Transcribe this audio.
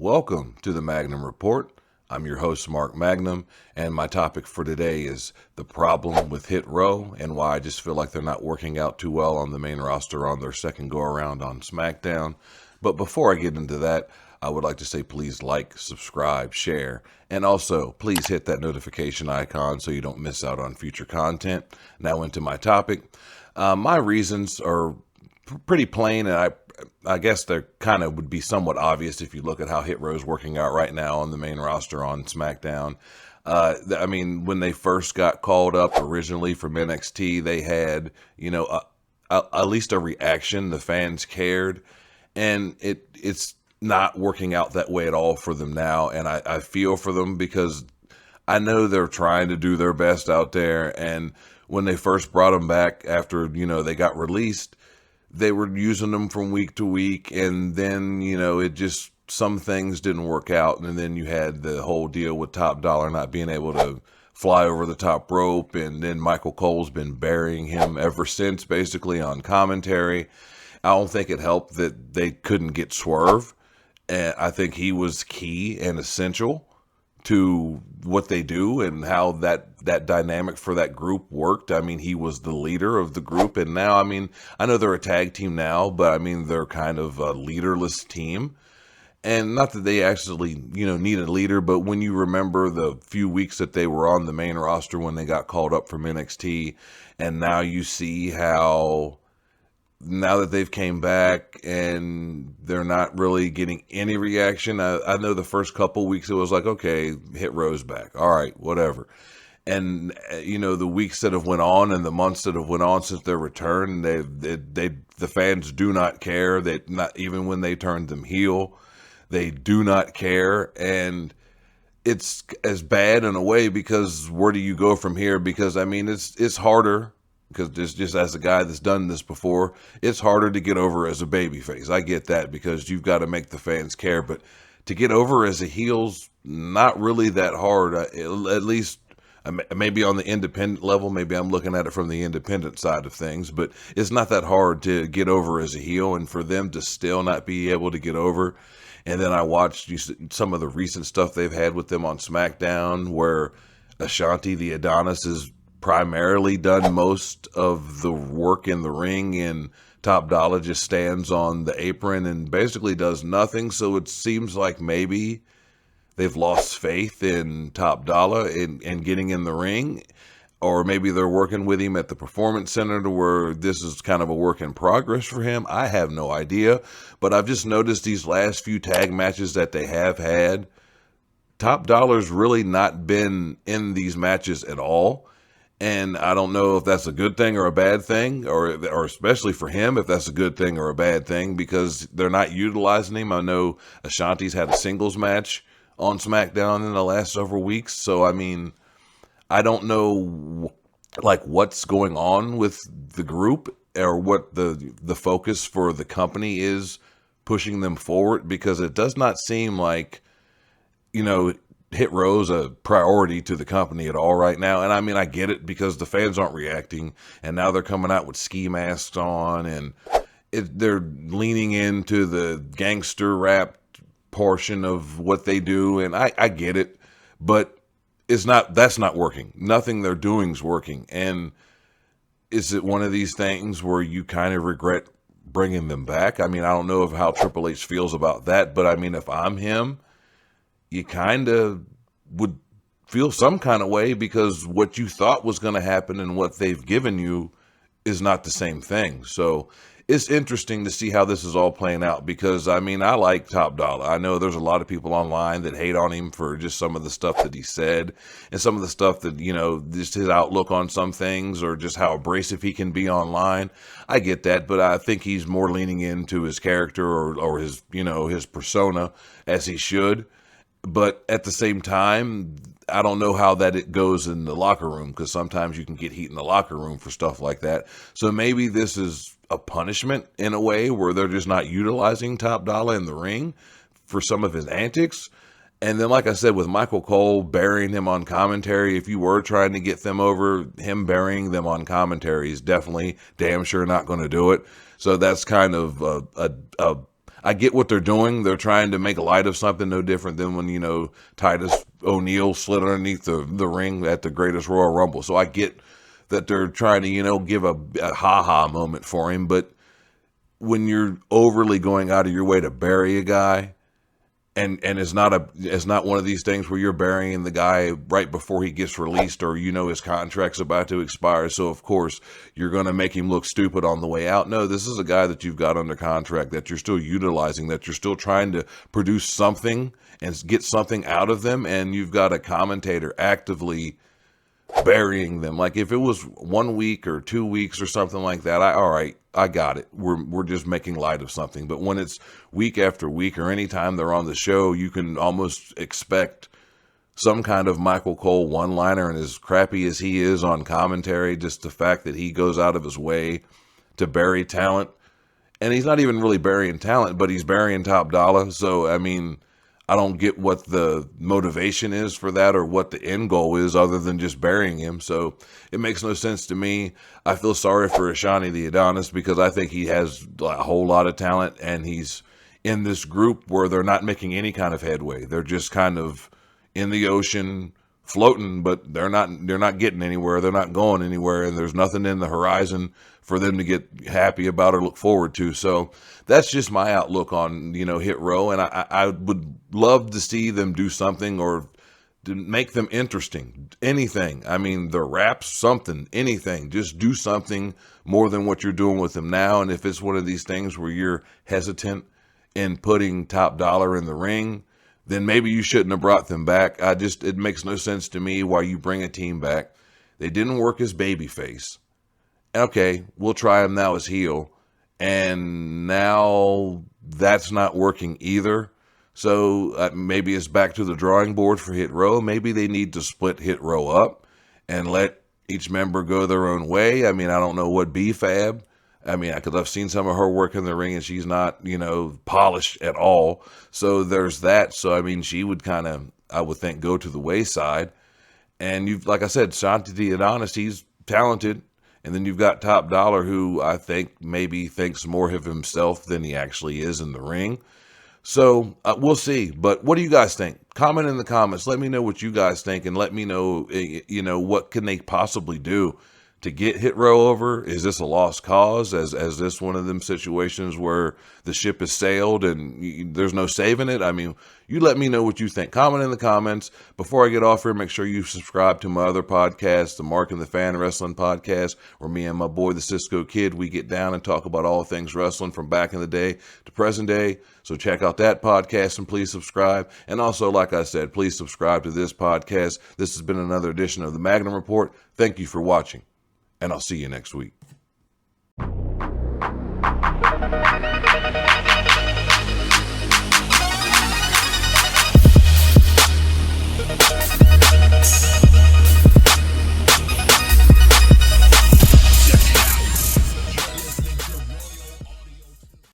Welcome to the Magnum Report. I'm your host, Mark Magnum, and my topic for today is the problem with Hit Row and why I just feel like they're not working out too well on the main roster on their second go-around on SmackDown. But before I get into that, I would like to say please like, subscribe, share, and also please hit that notification icon so you don't miss out on future content. Now into my topic. My reasons are pretty plain, and I guess they kind of would be somewhat obvious if you look at how Hit Row's working out right now on the main roster on SmackDown. When they first got called up originally from NXT, they had, at least a reaction. The fans cared, and it's not working out that way at all for them now. And I feel for them because I know they're trying to do their best out there. And when they first brought them back after, they got released, they were using them from week to week, and then, some things didn't work out, and then you had the whole deal with Top Dollar not being able to fly over the top rope, and then Michael Cole's been burying him ever since, basically, on commentary. I don't think it helped that they couldn't get Swerve, and I think he was key and essential to what they do and how that dynamic for that group worked. I mean, he was the leader of the group, and now, I know they're a tag team now, but they're kind of a leaderless team. And not that they actually, need a leader, but when you remember the few weeks that they were on the main roster when they got called up from NXT, and now you see how now that they've came back and they're not really getting any reaction. I know the first couple weeks it was like, okay, Hit Row's back. All right, whatever. And, the weeks that have went on and the months that have went on since their return, the fans do not care. They not even when they turned them heel, they do not care. And it's as bad in a way because where do you go from here? Because, it's harder. Because just as a guy that's done this before, it's harder to get over as a babyface. I get that because you've got to make the fans care. But to get over as a heel's not really that hard. At least maybe on the independent level. Maybe I'm looking at it from the independent side of things. But it's not that hard to get over as a heel. And for them to still not be able to get over. And then I watched some of the recent stuff they've had with them on SmackDown where Ashanti, the Adonis, is primarily done most of the work in the ring, and Top Dollar just stands on the apron and basically does nothing. So it seems like maybe they've lost faith in Top Dollar and getting in the ring, or maybe they're working with him at the Performance Center to where this is kind of a work in progress for him. I have no idea, but I've just noticed these last few tag matches that they have had, Top Dollar's really not been in these matches at all. And I don't know if that's a good thing or a bad thing, or especially for him, if that's a good thing or a bad thing, because they're not utilizing him. I know Ashanti's had a singles match on SmackDown in the last several weeks. So, I don't know what's going on with the group or what the focus for the company is pushing them forward, because it does not seem like, Hit Row's a priority to the company at all right now. And I get it because the fans aren't reacting, and now they're coming out with ski masks on, and they're leaning into the gangster rap portion of what they do. And I get it, but that's not working. Nothing they're doing is working. And is it one of these things where you kind of regret bringing them back? I don't know how Triple H feels about that, but if I'm him, you kind of would feel some kind of way, because what you thought was going to happen and what they've given you is not the same thing. So it's interesting to see how this is all playing out, because I like Top Dollar. I know there's a lot of people online that hate on him for just some of the stuff that he said and some of the stuff that, just his outlook on some things, or just how abrasive he can be online. I get that, but I think he's more leaning into his character or his, his persona, as he should. But at the same time, I don't know how that it goes in the locker room, because sometimes you can get heat in the locker room for stuff like that. So maybe this is a punishment in a way where they're just not utilizing Top Dollar in the ring for some of his antics. And then, like I said, with Michael Cole burying him on commentary, if you were trying to get them over, him burying them on commentary is definitely damn sure not going to do it. So that's kind of I get what they're doing. They're trying to make light of something no different than when, Titus O'Neil slid underneath the ring at the Greatest Royal Rumble. So I get that they're trying to, give a ha-ha moment for him. But when you're overly going out of your way to bury a guy, and it's not one of these things where you're burying the guy right before he gets released, or his contract's about to expire, so of course you're going to make him look stupid on the way out. No, this is a guy that you've got under contract, that you're still utilizing, that you're still trying to produce something and get something out of them, and you've got a commentator actively burying them. Like if it was 1 week or 2 weeks or something like that, all right, I got it. We're just making light of something. But when it's week after week, or anytime they're on the show, you can almost expect some kind of Michael Cole one-liner. And as crappy as he is on commentary, just the fact that he goes out of his way to bury talent, and he's not even really burying talent, but he's burying Top Dollar. So I mean, I don't get what the motivation is for that, or what the end goal is, other than just burying him. So it makes no sense to me. I feel sorry for Ashani the Adonis, because I think he has a whole lot of talent, and he's in this group where they're not making any kind of headway. They're just kind of in the ocean floating, but they're not getting anywhere. They're not going anywhere, and there's nothing in the horizon for them to get happy about or look forward to. So that's just my outlook on, Hit Row. And I would love to see them do something, or to make them interesting. Anything. I mean, the raps, something, anything. Just do something more than what you're doing with them now. And if it's one of these things where you're hesitant in putting Top Dollar in the ring, then maybe you shouldn't have brought them back. It makes no sense to me why you bring a team back. They didn't work as babyface. Okay, we'll try him now as heel. And now that's not working either. So maybe it's back to the drawing board for Hit Row. Maybe they need to split Hit Row up and let each member go their own way. I mean, I don't know what B-Fab. I mean, because I've seen some of her work in the ring, and she's not, polished at all. So there's that. So, I mean, she would kind of, I would think, go to the wayside. And like I said, Shanti the Adonis, he's talented. And then you've got Top Dollar, who I think maybe thinks more of himself than he actually is in the ring. So we'll see. But what do you guys think? Comment in the comments. Let me know what you guys think, and let me know, what can they possibly do to get Hit Row over. Is this a lost cause? As this one of them situations where the ship has sailed and there's no saving it? I mean, you let me know what you think. Comment in the comments. Before I get off here, make sure you subscribe to my other podcast, the Mark and the Fan Wrestling Podcast, where me and my boy, the Cisco Kid, we get down and talk about all things wrestling from back in the day to present day. So check out that podcast, and please subscribe. And also, like I said, please subscribe to this podcast. This has been another edition of the Magnum Report. Thank you for watching, and I'll see you next week.